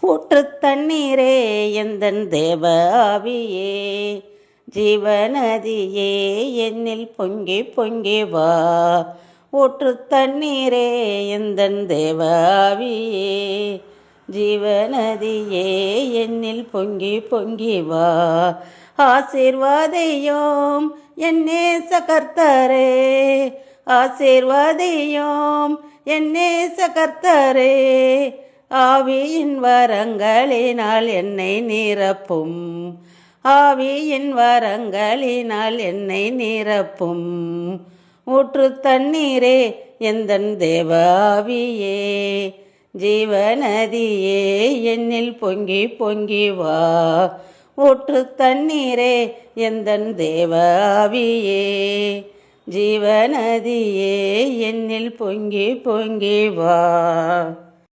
ஊற்று தண்ணீரே எந்தன் தேவ ஆவியே, ஜீவநதியே என்னில் பொங்கி பொங்கி வா. ஊற்று தண்ணீரே எந்தன் தேவ ஆவியே, ஜீவநதியே என்னில் பொங்கி பொங்கி வா. ஆசீர்வாதையோம் என் நேச கர்த்தரே, ஆசீர்வாதையோம் என் நேச கர்த்தரே, ஆவியின் வரங்களினால் என்னை நிரப்பும், ஆவியின் வரங்களினால் என்னை நிரப்பும். ஊற்று தண்ணீரே எந்தன் தேவ ஆவியே, ஜீவநதியே என்னில் பொங்கி பொங்கி வா. ஊற்று தண்ணீரே எந்தன் தேவ ஆவியே, ஜீவநதியே என்னில் பொங்கி பொங்கி வா.